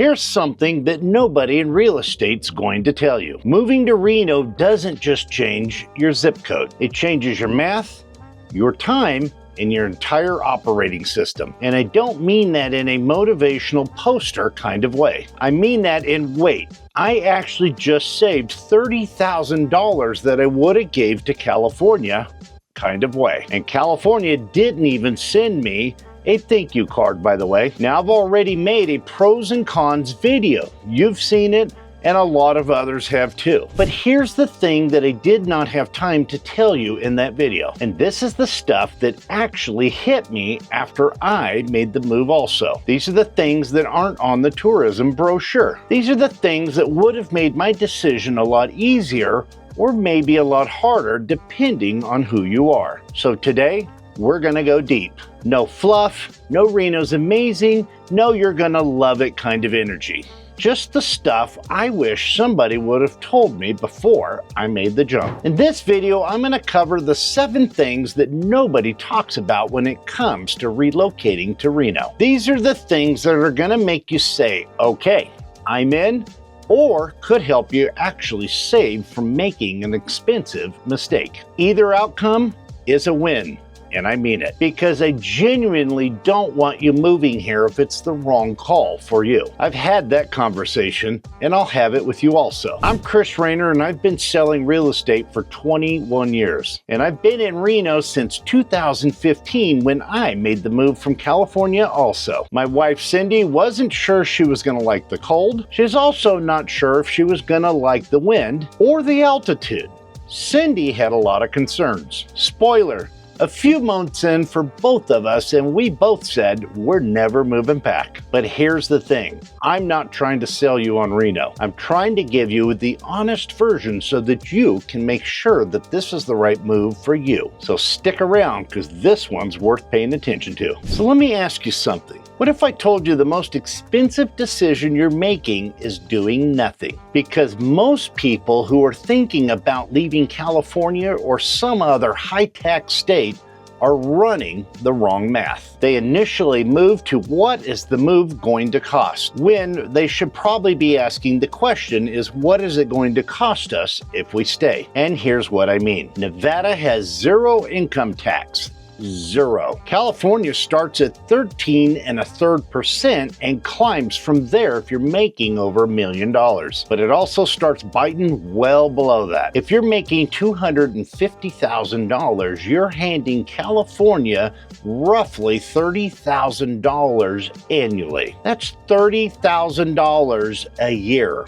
Here's something that nobody in real estate's going to tell you. Moving to Reno doesn't just change your zip code. It changes your math, your time, and your entire operating system. And I don't mean that in a motivational poster kind of way. I mean that in wait. I actually just saved $30,000 that I would have gave to California kind of way. And California didn't even send me a thank you card, by the way. Now, I've already made a pros and cons video. You've seen it, and a lot of others have too. But here's the thing that I did not have time to tell you in that video. And this is the stuff that actually hit me after I made the move also. These are the things that aren't on the tourism brochure. These are the things that would have made my decision a lot easier or maybe a lot harder depending on who you are. So today, we're gonna go deep. No fluff, no Reno's amazing, no you're gonna love it kind of energy. Just the stuff I wish somebody would have told me before I made the jump. In this video, I'm gonna cover the 7 things that nobody talks about when it comes to relocating to Reno. These are the things that are gonna make you say, okay, I'm in, or could help you actually save from making an expensive mistake. Either outcome is a win. And I mean it, because I genuinely don't want you moving here if it's the wrong call for you. I've had that conversation, and I'll have it with you also. I'm Chris Raynor, and I've been selling real estate for 21 years. And I've been in Reno since 2015 when I made the move from California also. My wife, Cindy, wasn't sure she was gonna like the cold. She's also not sure if she was gonna like the wind or the altitude. Cindy had a lot of concerns. Spoiler, a few months in for both of us, and we both said we're never moving back. But here's the thing, I'm not trying to sell you on Reno. I'm trying to give you the honest version so that you can make sure that this is the right move for you. So stick around, because this one's worth paying attention to. So let me ask you something. What if I told you the most expensive decision you're making is doing nothing? Because most people who are thinking about leaving California or some other high-tax state are running the wrong math. They initially move to what is the move going to cost, when they should probably be asking the question is what is it going to cost us if we stay? And here's what I mean. Nevada has 0 income tax. 0. California starts at 13.33% and climbs from there if you're making over $1 million. But it also starts biting well below that. If you're making $250,000, you're handing California roughly $30,000 annually. That's $30,000 a year.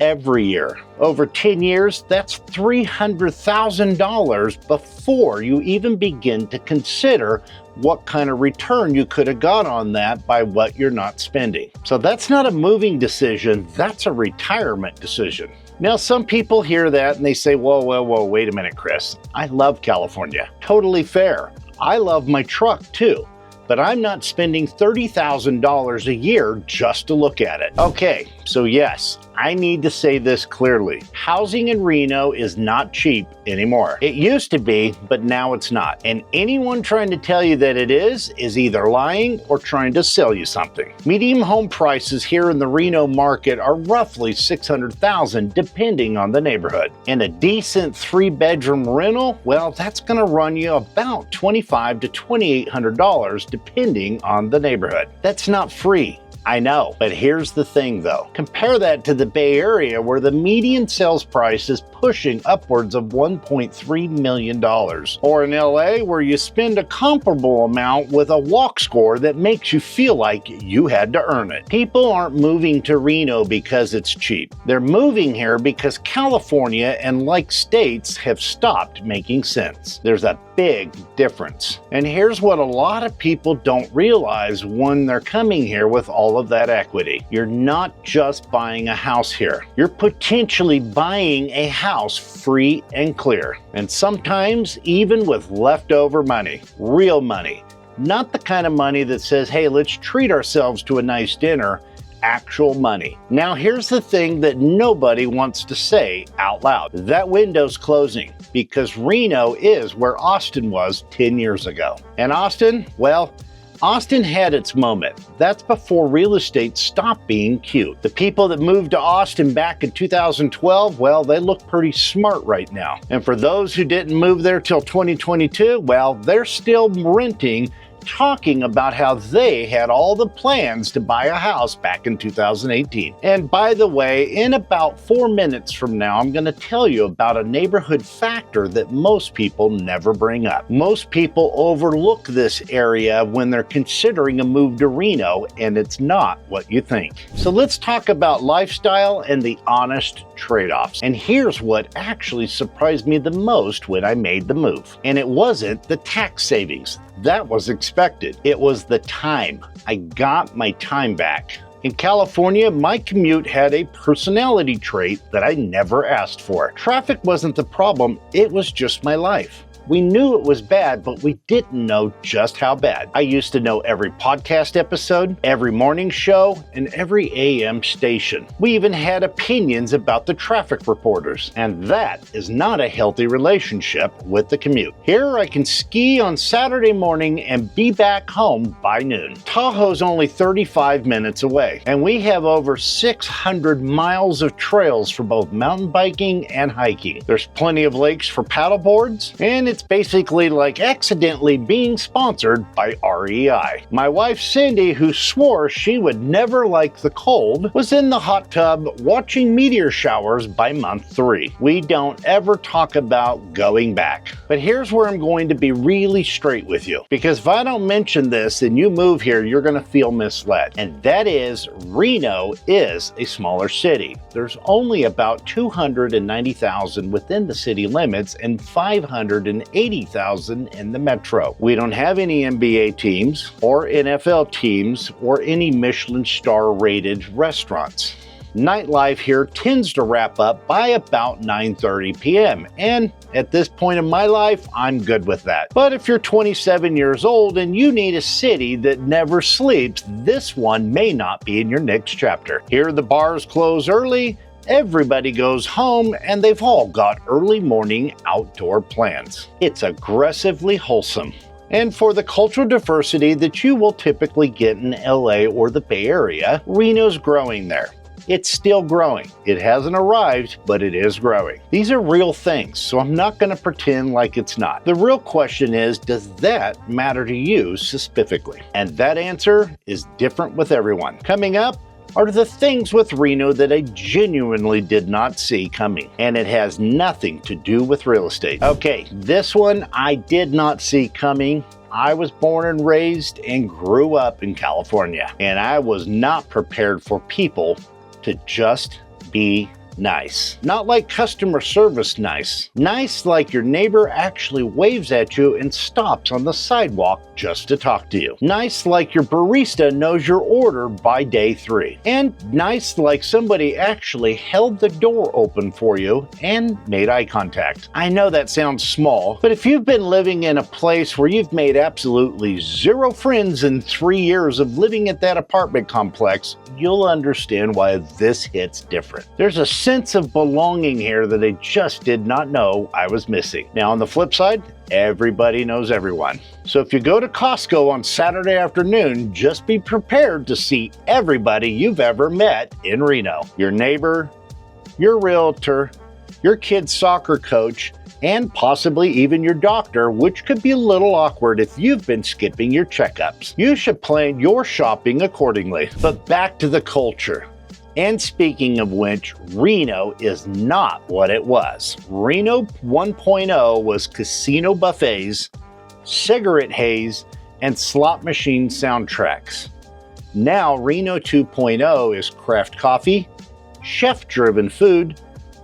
Every year. Over 10 years, that's $300,000 before you even begin to consider what kind of return you could have got on that by what you're not spending. So that's not a moving decision, that's a retirement decision. Now, some people hear that and they say, whoa, wait a minute, Chris. I love California. Totally fair. I love my truck too. But I'm not spending $30,000 a year just to look at it. Okay, so yes, I need to say this clearly. Housing in Reno is not cheap anymore. It used to be, but now it's not. And anyone trying to tell you that it is either lying or trying to sell you something. Median home prices here in the Reno market are roughly $600,000 depending on the neighborhood. And a decent 3-bedroom rental, well, that's gonna run you about $2,500 to $2,800 depending on the neighborhood. That's not free. I know, but here's the thing though. Compare that to the Bay Area where the median sales price is pushing upwards of $1.3 million. Or in LA where you spend a comparable amount with a walk score that makes you feel like you had to earn it. People aren't moving to Reno because it's cheap. They're moving here because California and like states have stopped making sense. There's a big difference. And here's what a lot of people don't realize when they're coming here with all of that equity. You're not just buying a house here. You're potentially buying a house free and clear. And sometimes even with leftover money, real money. Not the kind of money that says, hey, let's treat ourselves to a nice dinner. Actual money. Now here's the thing that nobody wants to say out loud. That window's closing because Reno is where Austin was 10 years ago. And Austin, well, Austin had its moment. That's before real estate stopped being cute. The people that moved to Austin back in 2012, well, they look pretty smart right now. And for those who didn't move there till 2022, well, they're still renting, talking about how they had all the plans to buy a house back in 2018. And by the way, in about 4 minutes from now, I'm going to tell you about a neighborhood factor that most people never bring up. Most people overlook this area when they're considering a move to Reno, and it's not what you think. So let's talk about lifestyle and the honest trade-offs. And here's what actually surprised me the most when I made the move. And it wasn't the tax savings. That was expected. It was the time. I got my time back. In California, my commute had a personality trait that I never asked for. Traffic wasn't the problem, it was just my life. We knew it was bad, but we didn't know just how bad. I used to know every podcast episode, every morning show, and every AM station. We even had opinions about the traffic reporters, and that is not a healthy relationship with the commute. Here I can ski on Saturday morning and be back home by noon. Tahoe's only 35 minutes away, and we have over 600 miles of trails for both mountain biking and hiking. There's plenty of lakes for paddle boards, and it's basically like accidentally being sponsored by REI. My wife Cindy, who swore she would never like the cold, was in the hot tub watching meteor showers by month 3. We don't ever talk about going back. But here's where I'm going to be really straight with you, because if I don't mention this and you move here, you're going to feel misled. And that is, Reno is a smaller city. There's only about 290,000 within the city limits and 580,000 in the metro. We don't have any NBA teams or NFL teams or any Michelin star rated restaurants. Nightlife here tends to wrap up by about 9:30 p.m. and at this point in my life, I'm good with that. But if you're 27 years old and you need a city that never sleeps, this one may not be in your next chapter. Here the bars close early, everybody goes home, and they've all got early morning outdoor plans. It's aggressively wholesome. And for the cultural diversity that you will typically get in LA or the Bay Area, Reno's growing there. It's still growing. It hasn't arrived, but it is growing. These are real things, so I'm not going to pretend like it's not. The real question is, does that matter to you specifically? And that answer is different with everyone. Coming up are the things with Reno that I genuinely did not see coming. And it has nothing to do with real estate. Okay, this one I did not see coming. I was born and raised and grew up in California, and I was not prepared for people to just be nice. Not like customer service nice. Nice like your neighbor actually waves at you and stops on the sidewalk just to talk to you. Nice like your barista knows your order by day 3. And nice like somebody actually held the door open for you and made eye contact. I know that sounds small, but if you've been living in a place where you've made absolutely 0 friends in 3 years of living at that apartment complex, you'll understand why this hits different. There's a sense of belonging here that I just did not know I was missing. Now on the flip side, everybody knows everyone. So if you go to Costco on Saturday afternoon, just be prepared to see everybody you've ever met in Reno. Your neighbor, your realtor, your kid's soccer coach, and possibly even your doctor, which could be a little awkward if you've been skipping your checkups. You should plan your shopping accordingly. But back to the culture. And speaking of which, Reno is not what it was. Reno 1.0 was casino buffets, cigarette haze, and slot machine soundtracks. Now Reno 2.0 is craft coffee, chef-driven food,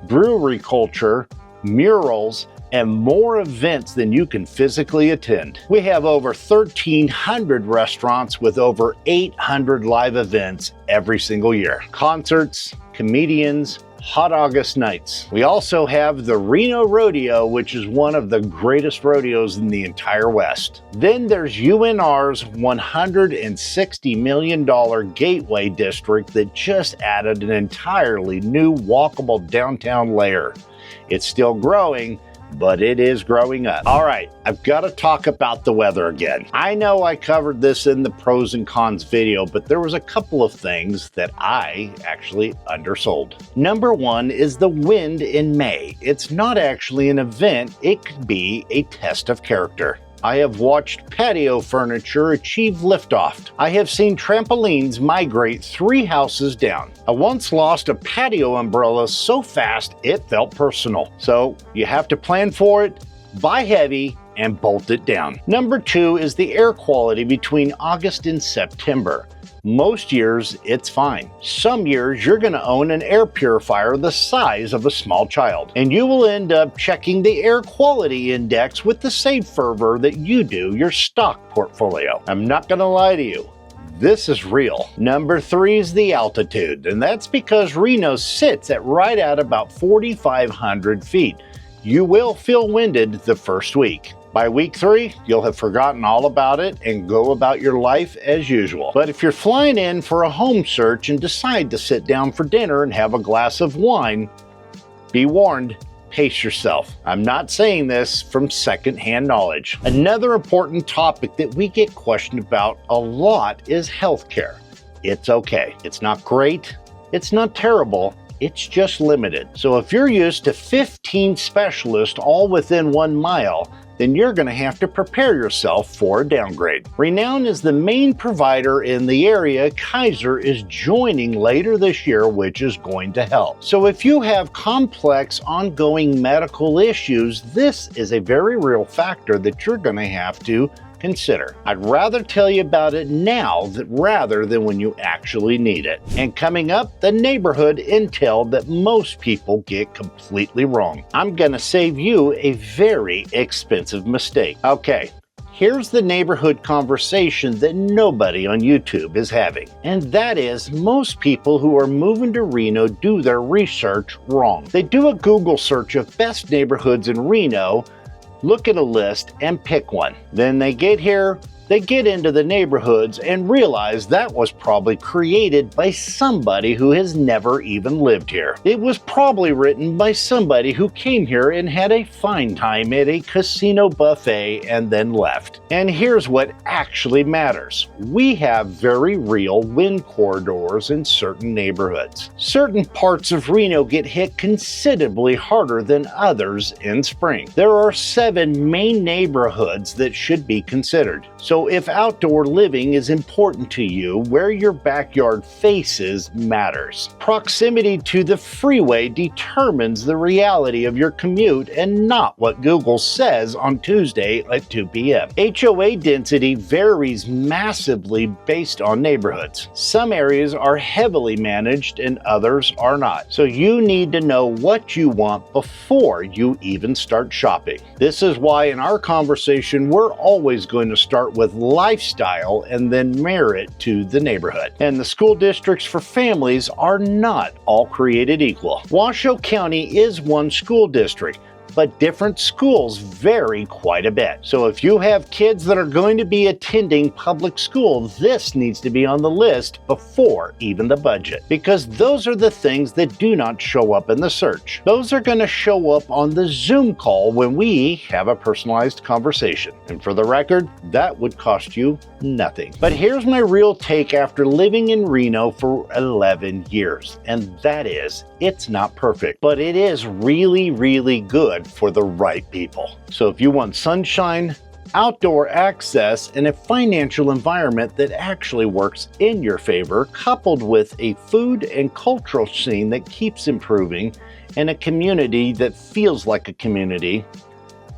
brewery culture, murals, and more events than you can physically attend. We have over 1,300 restaurants with over 800 live events every single year. Concerts, comedians, hot August nights. We also have the Reno Rodeo, which is one of the greatest rodeos in the entire West. Then there's UNR's $160 million Gateway District that just added an entirely new walkable downtown layer. It's still growing, but it is growing up. All right, I've got to talk about the weather again. I know I covered this in the pros and cons video, but there was a couple of things that I actually undersold. Number one is the wind in May. It's not actually an event, it could be a test of character. I have watched patio furniture achieve liftoff. I have seen trampolines migrate 3 houses down. I once lost a patio umbrella so fast it felt personal. So you have to plan for it, buy heavy, and bolt it down. Number 2 is the air quality between August and September. Most years, it's fine. Some years, you're going to own an air purifier the size of a small child, and you will end up checking the air quality index with the same fervor that you do your stock portfolio. I'm not going to lie to you. This is real. Number 3 is the altitude, and that's because Reno sits at right at about 4,500 feet. You will feel winded the first week. By week 3, you'll have forgotten all about it and go about your life as usual. But if you're flying in for a home search and decide to sit down for dinner and have a glass of wine, be warned, pace yourself. I'm not saying this from secondhand knowledge. Another important topic that we get questioned about a lot is healthcare. It's okay. It's not great. It's not terrible. It's just limited. So if you're used to 15 specialists all within 1 mile, then you're going to have to prepare yourself for a downgrade. Renown is the main provider in the area. Kaiser is joining later this year, which is going to help. So if you have complex ongoing medical issues, this is a very real factor that you're going to have to consider. I'd rather tell you about it now rather than when you actually need it. And coming up, the neighborhood intel that most people get completely wrong. I'm gonna save you a very expensive mistake. Okay, here's the neighborhood conversation that nobody on YouTube is having. And that is, most people who are moving to Reno do their research wrong. They do a Google search of best neighborhoods in Reno, look at a list and pick one. Then they get here, they get into the neighborhoods and realize that was probably created by somebody who has never even lived here. It was probably written by somebody who came here and had a fine time at a casino buffet and then left. And here's what actually matters. We have very real wind corridors in certain neighborhoods. Certain parts of Reno get hit considerably harder than others in spring. There are 7 main neighborhoods that should be considered. So if outdoor living is important to you, where your backyard faces matters. Proximity to the freeway determines the reality of your commute and not what Google says on Tuesday at 2 p.m. HOA density varies massively based on neighborhoods. Some areas are heavily managed and others are not. So you need to know what you want before you even start shopping. This is why in our conversation, we're always going to start with lifestyle and then mirror it to the neighborhood. And the school districts for families are not all created equal. Washoe County is one school district, but different schools vary quite a bit. So if you have kids that are going to be attending public school, this needs to be on the list before even the budget, because those are the things that do not show up in the search. Those are going to show up on the Zoom call when we have a personalized conversation. And for the record, that would cost you nothing. But here's my real take after living in Reno for 11 years, and that is, it's not perfect, but it is really, really good for the right people. So if you want sunshine, outdoor access, and a financial environment that actually works in your favor, coupled with a food and cultural scene that keeps improving, and a community that feels like a community,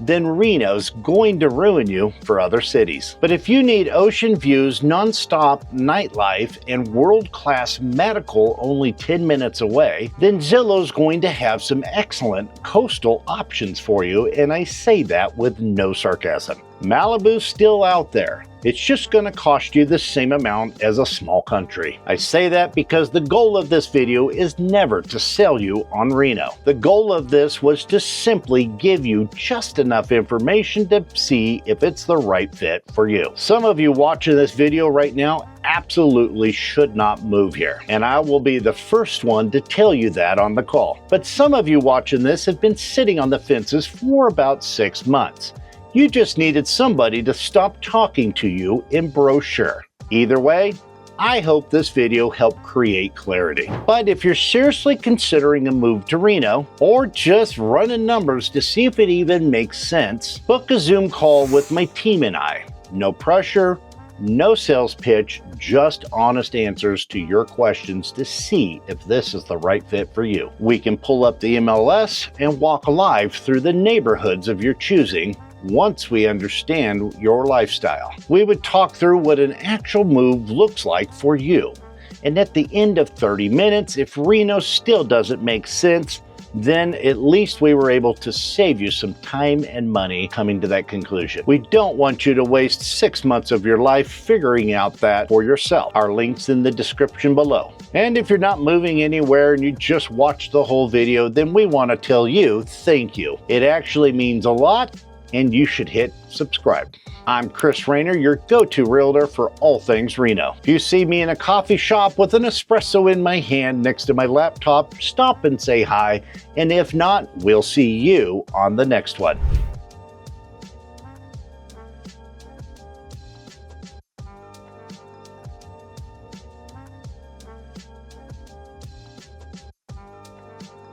then Reno's going to ruin you for other cities. But if you need ocean views, non-stop nightlife, and world-class medical only 10 minutes away, then Zillow's going to have some excellent coastal options for you, and I say that with no sarcasm. Malibu's still out there, It's just going to cost you the same amount as a small country. I say that because the goal of this video is never to sell you on Reno. The goal of this was to simply give you just enough information to see if it's the right fit for you. Some of you watching this video right now absolutely should not move here, and I will be the first one to tell you that on the call. But some of you watching this have been sitting on the fences for about 6 months. You just needed somebody to stop talking to you in brochure. Either way, I hope this video helped create clarity. But if you're seriously considering a move to Reno, or just running numbers to see if it even makes sense, book a Zoom call with my team and I. No pressure, no sales pitch, just honest answers to your questions to see if this is the right fit for you. We can pull up the MLS and walk live through the neighborhoods of your choosing. Once we understand your lifestyle, we would talk through what an actual move looks like for you. And at the end of 30 minutes, if Reno still doesn't make sense, then at least we were able to save you some time and money coming to that conclusion. We don't want you to waste 6 months of your life figuring out that for yourself. Our link's in the description below. And if you're not moving anywhere and you just watched the whole video, then we want to tell you thank you. It actually means a lot, and you should hit subscribe. I'm Chris Raynor, your go-to realtor for all things Reno. If you see me in a coffee shop with an espresso in my hand next to my laptop, stop and say hi, and if not, we'll see you on the next one.